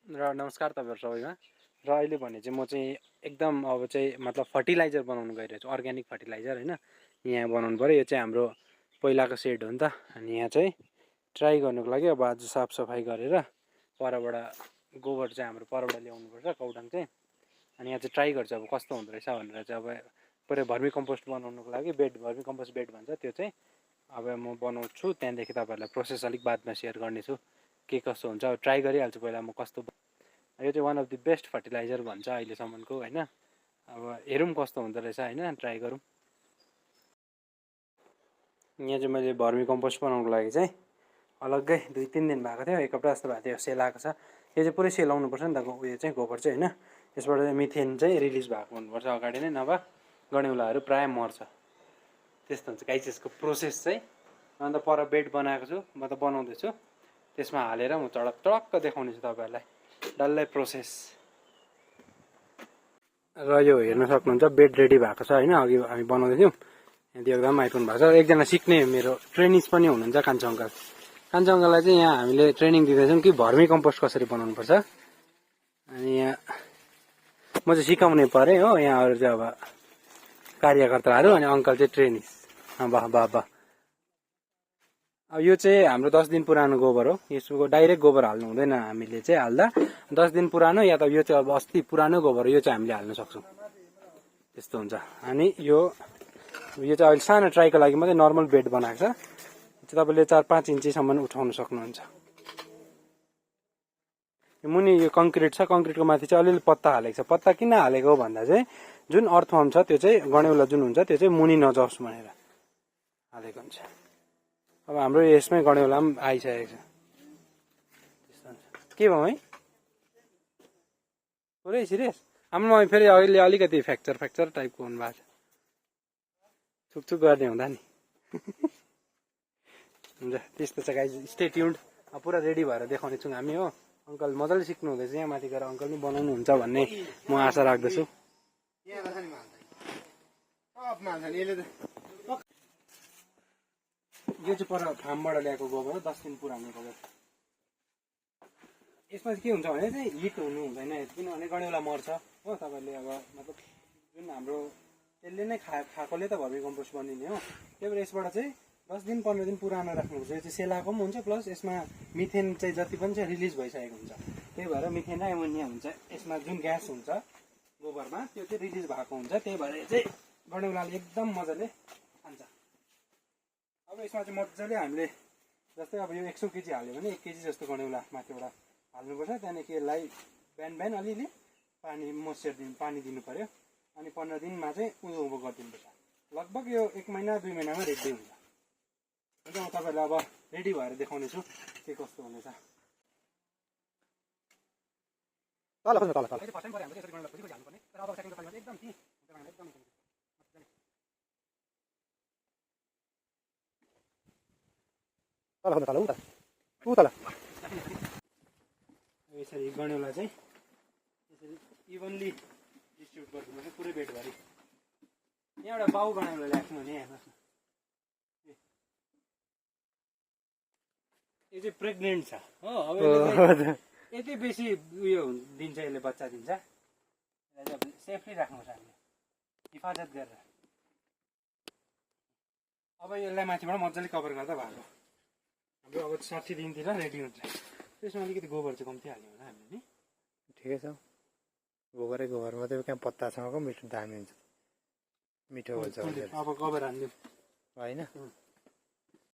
र नमस्कार तपाईँहरू सबैमा। र अहिले भने चाहिँ म चाहिँ एकदम अब चाहिँ मतलब फर्टिलाइजर बनाउनु गइरहेको छु, अर्ग्यानिक फर्टिलाइजर होइन। यहाँ बनाउनु पऱ्यो, यो चाहिँ हाम्रो पहिलाको सेड हो नि त। अनि यहाँ चाहिँ ट्राई गर्नुको लागि अब आज साफसफाइ गरेर परबाट गोबर चाहिँ हाम्रो परबाट ल्याउनुपर्छ, कौडाङ चाहिँ। अनि यहाँ चाहिँ ट्राई गर्छ अब कस्तो हुँदो रहेछ भनेर चाहिँ। अब पुरै भर्मी कम्पोस्ट बनाउनुको लागि भर्मी कम्पोस्ट बेड भन्छ त्यो चाहिँ अब म बनाउँछु। त्यहाँदेखि तपाईँहरूलाई प्रोसेस अलिक बादमा सेयर गर्नेछु के कस्तो हुन्छ। अब ट्राई गरिहाल्छु पहिला म कस्तो। यो चाहिँ one of the best fertilizer भन्छ अहिलेसम्मको होइन। अब हेरौँ कस्तो हुँदो रहेछ होइन, ट्राई गरौँ। यहाँ चाहिँ मैले भर्मी कम्पोस्ट बनाउनुको लागि चाहिँ अलग्गै 2-3 दिन भएको थियो, 1 हप्ता जस्तो भएको थियो सेलाएको छ। यो चाहिँ पुरै सेलाउनुपर्छ नि त उयो चाहिँ गोबर चाहिँ होइन। यसबाट चाहिँ मिथेन चाहिँ रिलिज भएको हुनुपर्छ अगाडि नै, नभए गनेउलाहरू प्रायः मर्छ। त्यस्तो हुन्छ गाइस यसको प्रोसेस चाहिँ। अन्त पर बेड बनाएको छु, म त बनाउँदैछु, त्यसमा हालेर म चडक्क देखाउने छु तपाईँहरूलाई डल्लै प्रोसेस। र यो हेर्न सक्नुहुन्छ बेड रेडी भएको छ होइन। अघि हामी बनाउँदै थियौँ, यहाँ एकदम आइपुग्नु भएको छ। एकजना सिक्ने मेरो ट्रेनिज पनि हुनुहुन्छ कान्छो अङ्कल। कान्छो अङ्कललाई चाहिँ यहाँ हामीले ट्रेनिङ दिँदैछौँ कि भर्मी कम्पोस्ट कसरी बनाउनुपर्छ। अनि यहाँ म चाहिँ सिकाउने परेँ हो, यहाँहरू चाहिँ अब कार्यकर्ताहरू, अनि अङ्कल चाहिँ ट्रेनिज। वाह वाह वाह। अब यो चाहिँ हाम्रो 10 दिन पुरानो गोबर हो। यसको डाइरेक्ट गोबर हाल्नु हुँदैन हामीले चाहिँ हाल्दा। 10 दिन पुरानो या त यो चाहिँ अब अस्ति पुरानो गोबर हो, यो चाहिँ हामीले हाल्न सक्छौँ, त्यस्तो हुन्छ। अनि यो चाहिँ अहिले सानो ट्राईको लागि मात्रै नर्मल बेड बनाएको छ। तपाईँले 4-5 इन्चीसम्म उठाउन सक्नुहुन्छ। यो मुनि यो कङ्क्रिट छ, कङ्क्रिटको माथि चाहिँ अलिअलि पत्ता हालेको छ। पत्ता किन हालेको भन्दा चाहिँ जुन अर्थवर्म छ त्यो चाहिँ गनेउला जुन हुन्छ त्यो चाहिँ मुनि नजाओस् भनेर हालेको हुन्छ। अब हाम्रो यसमै गनेउला पनि आइसकेको छ। के भयो है पुरै सिरियस? हाम्रो फेरि अहिले अलिकति फ्र्याक्चर टाइपको हुनुभएको छ, छुकछुक गर्ने हुँदा नि। हुन्छ त्यस्तो छ गाइस, स्टे ट्युन्ड। अब पुरा रेडी भएर देखाउने छौँ हामी हो। अङ्कल मजाले सिक्नु हुँदैछ, यहाँ माथि गएर अङ्कल पनि बनाउनुहुन्छ भन्ने म आशा राख्दछु। यो चाहिँ पर फार्मबाट ल्याएको गोबर हो, 10 दिन पुरानो गोबर। यसमा चाहिँ के हुन्छ भने चाहिँ हिट हुनु हुँदैन, किनभने गनेउला मर्छ हो। तपाईँले अब मतलब जुन हाम्रो त्यसले नै खाएकोले त भर्मी कम्पोस्ट बनिने हो। त्यही भएर यसबाट चाहिँ 10 दिन 15 दिन पुरानो राख्नुपर्छ। यो चाहिँ सेलाएको पनि हुन्छ, प्लस यसमा मिथेन चाहिँ जति पनि चाहिँ रिलिज भइसकेको हुन्छ। त्यही भएर मिथेन र एमोनिया हुन्छ यसमा, जुन ग्यास हुन्छ गोबरमा त्यो चाहिँ रिलिज भएको हुन्छ। त्यही भएर चाहिँ गनेउलाले एकदम मजाले खान्छ। अब यसमा चाहिँ मजाले हामीले जस्तै अब यो 100 केजी हाल्यो भने 1 केजी जस्तो गनेउला माथिबाट हाल्नुपर्छ। त्यहाँदेखि यसलाई बिहान अलिअलि पानी दिनु पर्यो। अनि 15 दिनमा चाहिँ उँभो गरिदिनुपर्छ। लगभग यो 1 महिना 2 महिनामा रेडी हुन्छ। हुन्छ म तपाईँहरूलाई अब रेडी भएर देखाउने छु के कस्तो हुनेछ। तल फर्स्ट टाइम हामीले यसरी गनेउला खोजी हाल्नुपर्ने, तर अब सेकेन्डको पालीमा एकदम तल यसरी गनेउला चाहिँ यसरी इभनली डिस्ट्रिब्युट गरिदिनु पुरै बेडभरि। यहाँ एउटा बाउ गनेउला ल्याएको भने यहाँ यो चाहिँ प्रेग्नेन्ट छ हो। अब यति बेसी उयो दिन्छ, यसले बच्चा दिन्छ। यसलाई चाहिँ अब सेफली राख्नुपर्छ हामीले, हिफाजत गरेर। अब यसलाई माथिबाट मजाले कभर गर्दा भएको हाम्रो अब 60 दिनतिर रेडी हुन्छ। त्यसमा अलिकति गोबर चाहिँ कम्ती हाल्यो होला हामीले नि, ठिकै छ। गोबरै गोबर मात्रै कहाँ पत्तासँगको मिठो दामी हुन्छ, मिठो हुन्छ। अब कभर हाल्नु होइन।